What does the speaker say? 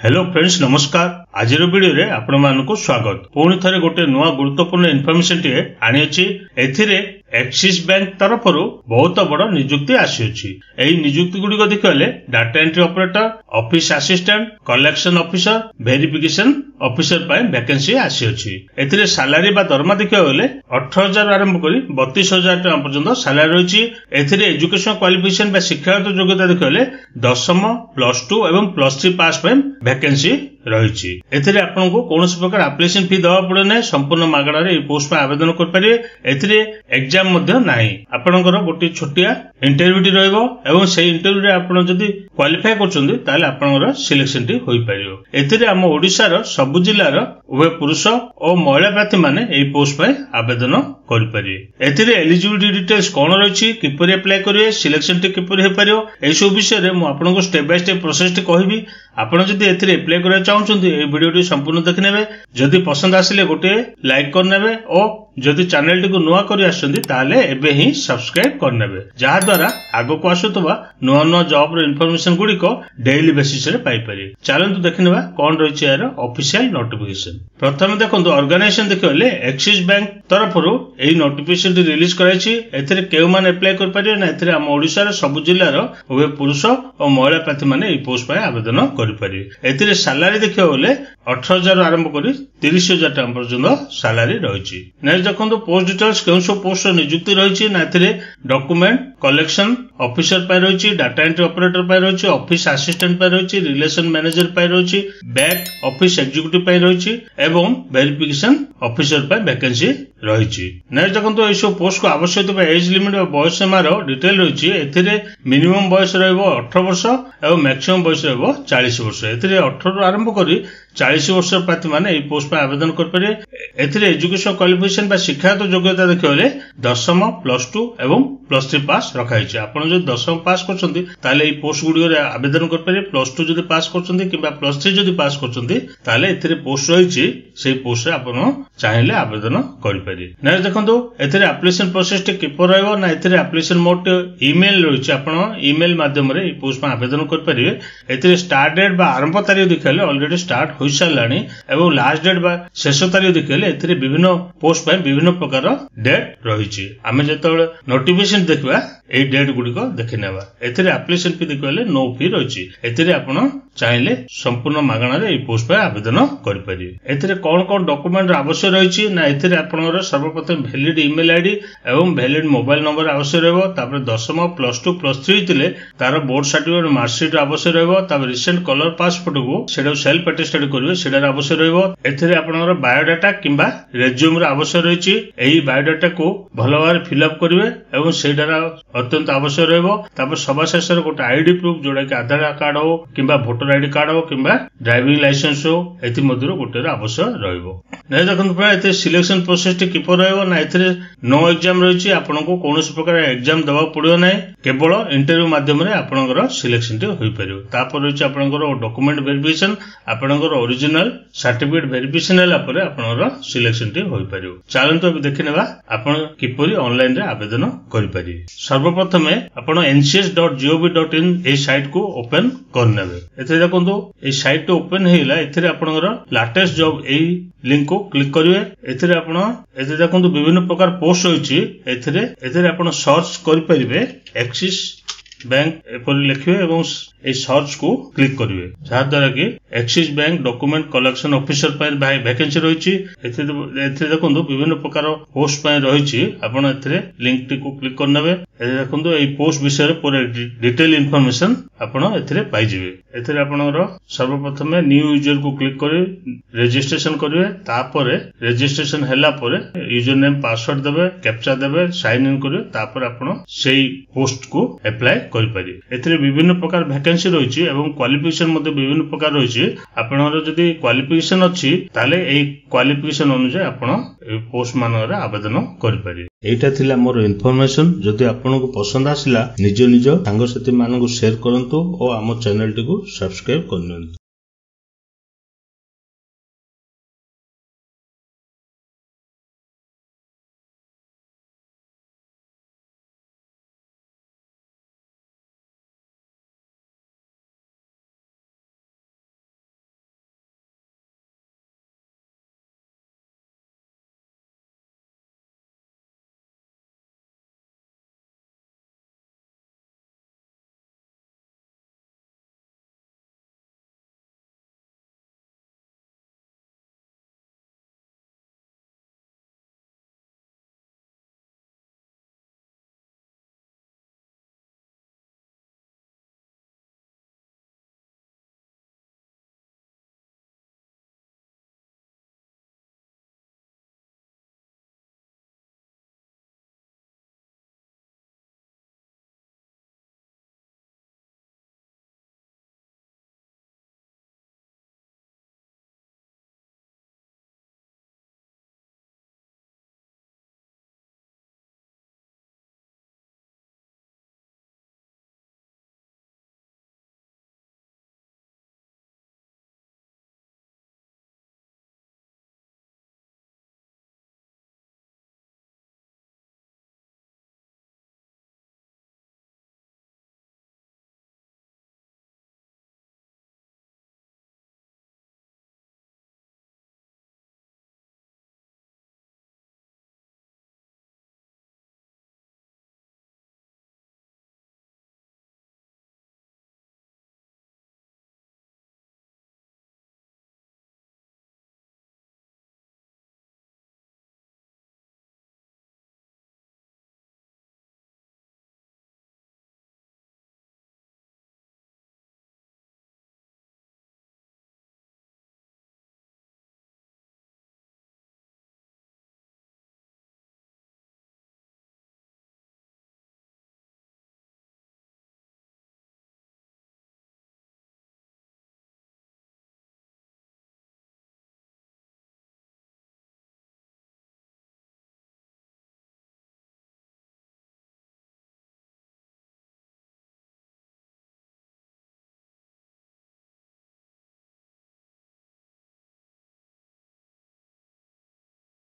Hello friends नमस्कार। आज video रे आपण मानकु स्वागत। पुणी थरे गोटे नुआ गुरुत्वपूर्ण इनफॉरमेशन टे आनी अछि। एथिरे एक्सिस बैंक तरफरु बहुत बड़ नियुक्ति आसी अछि। एही नियुक्ति गुडी देखले data entry operator, office assistant, collection officer, verification officer पाए वैकेंसी आसी अछि। एथिरे सैलरी बा दरमा देखियो गले 18,000 आरंभ करी 32,000 टका पर्यंत सैलरी होछि। एथिरे एजुकेशन क्वालिफिकेशन बा शिक्षागत योग्यता देखले 10th +2 एवं +3 पास पाए वैकेंसी रही। एथिरे आपनको कौनसी प्रकार एप्लिकेशन फी दवा पड़े ना, संपूर्ण मागणा रे पोस्ट पर आवेदन कर पारे। एथिरे एग्जाम मध्य नाही, आपनकर गोटे छोटिया इंटरव्यू रहइबो एवं से इंटरव्यू रे आपण जदी क्वालिफाई करछन्ती ताले आपनकर सिलेक्शन टी होई परियो। एथिरे हम ओडिसा रो सब जिल्ला रो उभय पुरुष और महिला प्रार्थी माने एई पोस्ट पर आवेदन कर पारिबे। एथिरे एलिजिबिलिटी डिटेल्स कोन रहिछि, किपरि अप्लाई करिवे, सिलेक्शन टी किपरि हे परियो, एई सब विषय रे मु आपनको स्टेप बाय स्टेप प्रोसेस टी कहबी। आपण जदी एथिरे अप्लाई करा चाहउछन्ती ए वीडियो टी संपूर्ण देखनेबे। जदी पसंद आसिले गोटे लाइक करनेबे और जदि चैनल टी को नुआ करी आछन्ती ताले एबे ही सब्सक्राइब करनेबे, जहा द्वारा आगो को आसुतबा नुआ नुआ जॉब रो इन्फॉर्मेशन गुडी को डेली बेसिस रे पाई पारे। चलंतु देखनेबा कोन रहिछि यार ऑफिशियल नोटिफिकेशन। प्रथम देखंतु ऑर्गेनाइजेशन देखले एक्सिस बैंक तरफरु एही नोटिफिकेशन टी रिलीज कराइछि। एथिरे केउ माने अप्लाई कर पारे ना, एथिरे हम ओडिसा रो सब जिल्ला रो उभय पुरुष और महिला प्रार्थी माने एही पोस्ट पर आवेदन करि पारे। एथिरे सैलरी देखियो गले 18,000 आरंभ करी 30,000 टका पर्यंत सैलरी रहिछि। देखो पोस्ट डिटेल्स केउ सब पोस्ट नियुक्ति रही ना, डॉक्यूमेंट कलेक्शन ऑफिसर पाए रही, डाटा एंट्री ऑपरेटर पाए रही, ऑफिस असिस्टेंट पाए रही, रिलेशन मैनेजर पाए रही, बैक ऑफिस एग्जीक्यूटिव पाए रही एवं वेरिफिकेशन ऑफिसर पाए वैकेंसी रही। नेक्स्ट देखो ये सब पोस्ट को आवश्यक एज लिमिट बयस सीमार डिटेल रही। एथिरे मिनिमम बयस रहिबो 18 वर्ष एवं मैक्सिमम बयस रहिबो 40 वर्ष। एथिरे 18 आरंभ करी 40 वर्ष प्रार्थी माने एई पोस्ट पर आवेदन कर पारे। एथिरे एजुकेशन क्वालिफिकेशन बा शिक्षागत योग्यता देखले 10th +2 एवं +3 पास रखाइछि। आपण जो 10th पास करछन्ती ताले एई पोस्ट गुडी रे आवेदन कर पारे। +2 जदि पास करछन्ती किबा +3 जदि पास करछन्ती ताले एथिरे पोस्ट रहिछि, सेही पोस्ट रे आपण चाहिले आवेदन कर पारे। नेक्स्ट देखंतु एथिरे एप्लिकेशन प्रोसेस टे किपर रहइबो ना, एथिरे एप्लिकेशन मोड ईमेल रहिछि। आपण ईमेल माध्यम रे एई पोस्ट पर आवेदन कर पारिबे। एथिरे स्टार्ट डेट बा आरंभ तारीख देखले ऑलरेडी स्टार्ट होई सारलानी एवं लास्ट डेट बा शेष तारीख देखले एथिरे विभिन्न पोस्ट पर विभिन्न प्रकार डेट रही। आमे जेतबेले नोटिफिकेशन देखबा एई डेट गुडी को देखिनेबा। एथिरे एप्लिकेशन फी देखले नो फी रही। एथिरे आपण चाहिले संपूर्ण मागणा रे एई पोस्ट पर आवेदन कर पारिबे। एथिरे कोन कोन डॉक्यूमेंट आवश्यक रही ना, एथिरे आपनकर सर्वप्रथम वैलिड ईमेल आईडी एवं वैलिड मोबाइल नंबर आवश्यक रहबो। तापर 10th +2 +3 तिले तार बोर्ड सर्टिफिकेट मार्कशीट आवश्यक रहबो। तापर रिसेंट कलर पासपोर्ट को सेडा सेल्फ अटेस्टेड करिवे, सेडा आवश्यक रहबो। एथिरे आपनकर बायोडाटा किंबा रेज्यूम रे आवश्यक रही। एही बायोडाटा को भलो भाबरे फिलअप करिवे एवं सेडार अत्यंत आवश्यक रहबो। तापर सभा शेष रे गोटे आईडी प्रूफ जोडा कि आधार कार्ड हो किंबा वोटर आईडी कार्ड हो किंबा ड्राइविंग लाइसेंस हो, एथि मध्यरो गोटे आवश्यक रहबो। नै देखंतु प्राय एते सिलेक्शन प्रोसेस टी किपर रहबो ना, एथिरे नो एग्जाम रही। आपनको कोनोसी प्रकार एग्जाम दबा पड़ियो नै, केवल इंटरव्यू माध्यम रे आपनकर सिलेक्शन टी होई परियो। तापर रही आपनकर डॉक्यूमेंट वेरिफिकेशन, आपनकर ओरिजिनल सर्टिफिकेट वेरिफिकेशन हला परे आपनकर सिलेक्शन टी होई परियो। चलंतु अब देखिनेबा आपण किपरि ऑनलाइन रे आवेदन करि परिबे। सर्वप्रथम आपण ncs.gov.in ए साइट को ओपन करनेबे। एथे देखंतु ए साइट तो ओपन हेला। एथिरे आपनकर लेटेस्ट जॉब ए लिंक को क्लिक करिवे। एथिरे आपण एथे देखंतु विभिन्न प्रकार पोस्ट होइछि। एथिरे आपण सर्च करि परिबे एक्सिस बैंक एपरि लिखिवे एवं ए सर्च को क्लिक करिवे, जहा द्वारा कि axis bank document collection officer पर वैकेंसी रही। एथिरे देखंतु विभिन्न प्रकार पोस्ट पर रही। आपण एथिरे लिंक टी को क्लिक करनेबे। एथिरे देखंतु ए पोस्ट विषय रे पूरा डिटेल इन्फॉर्मेशन आपण एथिरे पाई जिवे। एथिरे आपनकर सर्वप्रथम न्यू यूजर को क्लिक करि रजिस्ट्रेशन करिवे। तापर रजिस्ट्रेशन हैला परे यूजर नेम पासवर्ड देबे, कैप्चा देबे, साइन इन करिवे। तापर आपण सेही पोस्ट को अप्लाई करि पारिबे। एथिरे विभिन्न प्रकार वैकेंसी रही एवं क्वालिफिकेशन मध्य विभिन्न प्रकार रही। आपनर जदि क्वालिफिकेशन अछि ताले एई क्वालिफिकेशन अनुसार आपण पोस्ट मानर आवेदन करि पारिबे। एटा थिला मोर इन्फॉर्मेशन। जदि आपनको पसंद आसिला निज निज सांगसाथी मानकु शेयर करंतु और आम चैनल टी को सब्सक्राइब करनियंतु।